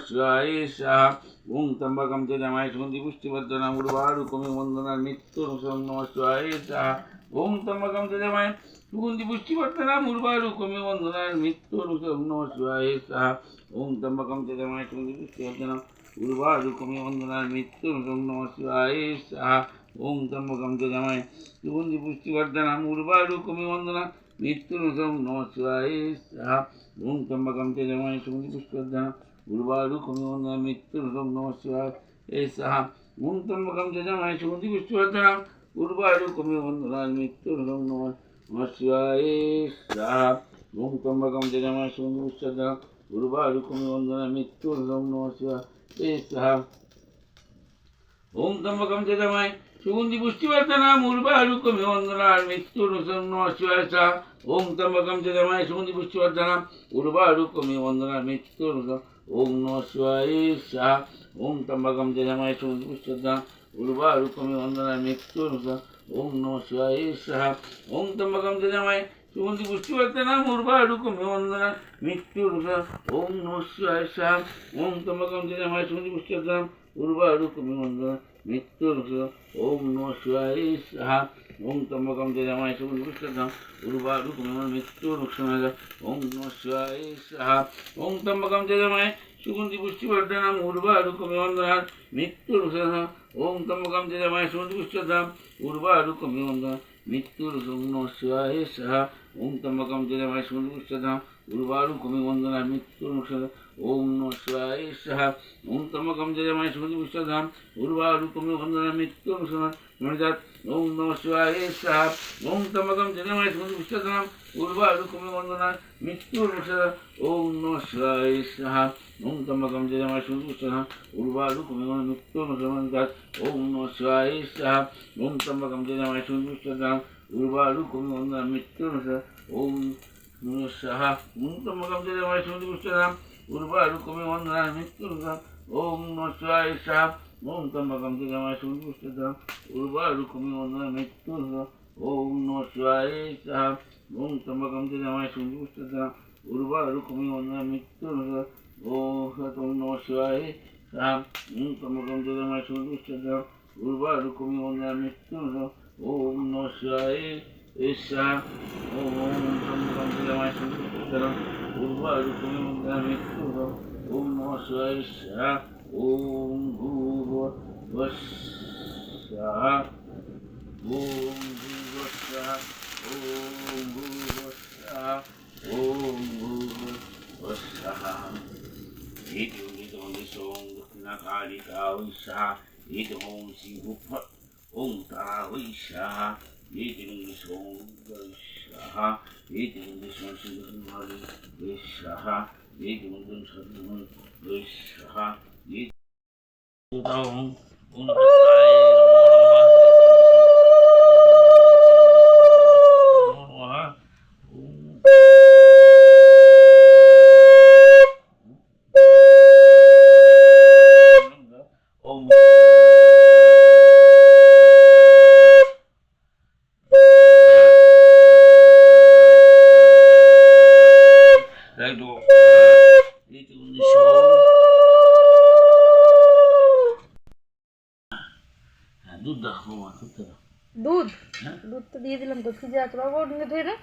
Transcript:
শিবায় স্বাহা। ওম ত্র্যম্বকম যজামহে সুগন্ধি পুষ্টিবর্ধনম উর্বারুকমিব বন্ধনান্ মৃত্যুর্মুক্ষীয়মামৃতঙ্গম। নমঃ শিবায় স্বাহা। ওম ত্র্যম্বকম যজামহে সুগন্ধি পুষ্টিবর্ধনম উর্বারুকমিব বন্ধনান্ মৃত্যুর্মুক্ষীয়মামৃতঙ্গম। নমঃ শিবায় স্বাহা। ওম ত্র্যম্বকম যজামহে সুগন্ধি পুষ্টিবর্ধনম উর্বারুকমিব বন্ধনান্ মৃত্যুর্মুক্ষীয়মামৃতঙ্গম। নমঃ শিবায় স্বাহা। ওম ত্র্যম্বকম যজামহে সুগন্ধি পুষ্টিবর্ধনম উর্বারুকমিব বন্ধনান্ মৃত্যুর্মুক্ষীয়মামৃতঙ্গম। নমঃ শিবায় স্বাহা। ওম ত্র্যম্বকম যজামহে সুগন্ধি পুষ্টিবর্ধনম উর্বারুকমিব বন্ধনান্ মৃত্যুর্মুক্ষীয়মামৃতঙ্গম। নমঃ শিবায় স্বাহা। ওম ত্র্যম্বকম যজামহে সুগন্ধি পুষ্টিবর্ধনম উর্বারুকমিব বন্ধনান্ মৃত্যুর্মুক্ষীয়মামৃতঙ্গম। নমঃ শিবায় স্বাহা। ওম ত্র্যম্বকম যজামহে সুগন্ধি পুষ্টিবর্ধনম উর্বারুকমিব বন্ধনান্ মৃত্যুর্মুক্ষীয়মামৃতঙ্গম। নমঃ শিবায় স্বাহা। ওম ত্র্যম্বকম যজামহে সুগন্ধি পুষ্টিবর্ধনম উর্বারুকমিব বন্ধনান্ মৃত্যুর্মুক্ষীয়মামৃতঙ্গম। নমঃ শিবায় স্বাহা। ওম ত্র্যম্বকম যজামহে সুগন্ধি পুষ্টিবর্ধনম উর্বারুকমিব বন্ধনান্ মৃত্যুর্মুক্ষীয়মামৃতঙ্গম। ওম নমঃ শিবায় স্বাহা। ওম ত্র্যম্বকম যজামহে সুগন্ধি পুষ্টিবর্ধনম উর্বারুকমিব বন্ধনান্ মৃত্যুর্মুক্ষীয়মামৃতঙ্গম। ওম নমঃ শিবায় স্বাহা। ওম ত্র্যম্বকম যজামহে সুগন্ধি পুষ্টিবর্ধনম উর্বারুকমিব বন্ধনান্ মৃত্যুর্মুক্ষীয়মামৃতঙ্গম। ওম নমঃ শিবায় স্বাহা। ওম ত্র্যম্বকম যজামহে সুগন্ধি পুষ্টিবর্ধনম উর্বারুকমিব বন্ধনান্ মৃত্যুর্মুক্ষীয়মামৃতঙ্গম। ওম নমঃ শিবায় স্বাহা। ওম ত্র্যম্বকম যজামহে সুগন্ধি পুষ্টিবর্ধনম উর্বারুকমিব বন্ধনান্ মৃত্যুর্মুক্ষীয়মামৃতঙ্গম। ওম নমঃ শিবায় স্বাহা। ওম ত্র্যম্বকম যজামহে সুগন্ধি পুষ্টিবর্ধনম উর্বারুকমিব বন্ধনান্ মৃত্যুর্মুক্ষীয়মামৃতঙ্গম। ওম ত্র্যম্বকম যজামহে সুগন্ধি পুষ্টিবর্ধনম উর্বারুকমিব বন্ধনান্ মৃত্যুর্মুক্ষীয়মামৃতঙ্গম। নমঃ শিবায় স্বাহা। ওম ত্র্যম্বকম যজামহে সুগন্ধি পুষ্টিবর্ধনম উর্বারুকমিব বন্ধনান্ মৃত্যুর্মুক্ষীয়মামৃতঙ্গম। ওম নমঃ শিবায় স্বাহা। ওম ত্র্যম্বকম যজামহে সুগন্ধি পুষ্টিবর্ধনম উর্বারুকমিব বন্ধনান্ মৃত্যুর্মুক্ষীয়মামৃতঙ্গম। ওম নমঃ শিবায় স্বাহা। ওম ত্র্যম্বকম যজামহে সুগন্ধি পুষ্টিবর্ধনম উর্বারুকমিব বন্ধনান্ মৃত্যুর্মুক্ষীয়মামৃতঙ্গম। ওম নমঃ শিবায় স্বাহা। ওম ত্র্যম্বকম যজামহে সুগন্ধি পুষ্টিবর্ধনম উর্বারুকমিব বন্ধনান্ মৃত্যুর্মুক্ষীয়মামৃতঙ্গম। ওম নমঃ শিবায় স্বাহা। ওম ত্র্যম্বকম যজামহে সুগন্ধি পুষ্টিবর্ধনম উর্বারুকমিব বন্ধনান্ মৃত্যুর্মুক্ষীয়মামৃতঙ্গম। ওম নমঃ শিবায় স্বাহা। ওম ত্র্যম্বকম যজামহে সুগন্ধি পুষ্টিবর্ধনম উর্বারুকমিব বন্ধনান্ মৃত্যুর্মুক্ষীয়মামৃতঙ্গম। ওম নমঃ শিবায় স্বাহা। ওম ত্র্যম্বকম যজামহে সুগন্ধি পুষ্টিবর্ধনম উর্বারুকমিব বন্ধনান্ মৃত্যুর্মুক্ষীয়মামৃতঙ্গম। ওম নমঃ শিবায় স্বাহা। ওম ত্র্যম্বকম যজামহে সুগন্ধি পুষ্টিবর্ধনম উর্বারুকমিব বন্ধনান্ মৃত্যুর্মুক্ষীয়মামৃতঙ্গম। ওম নমঃ শিবায় স্বাহা। ওম ত্র্যম্বকম যজামহে সুগন্ধি পুষ্টিবর্ধনম উর্বারুকমিব বন্ধনান্ মৃত্যুর্মুক্ষীয়মামৃতঙ্গম। ওম নমঃ শিবায় স্বাহা। ওম ত্র্যম্বকম যজামহে সুগন্ধি পুষ্টিবর্ধনম উর্বারুকমিব বন্ধনান্ মৃত্যুর্মুক্ষীয়মামৃতঙ্গম। ওম নমঃ শিবায় স্বাহা। ওম ভূর্ভুবঃ স্বাহা। ওম ভূর্ভুবঃ স্বাহা। ওম ভূর্ভুবঃ স্বাহা। ওম ভূর্ভুবঃ স্বাহা। ইদং দক্ষিণাকালিকা ওং স্বাহা। ইদং ওং সিংহুফ ওং তারা ওং স্বাহা। ইদং স্বাহা। ইদং সিংহভাগে স্বাহা। ইদং সর্বং স্বাহা। ইদং ওং বিষ্ণায় নমঃ। ওম দুধ দাও, দুধ দুধ দুধ তো দিয়ে দিলাম তো, ফ্রিজে আছে বাবা, ওটা ধুয়ে না।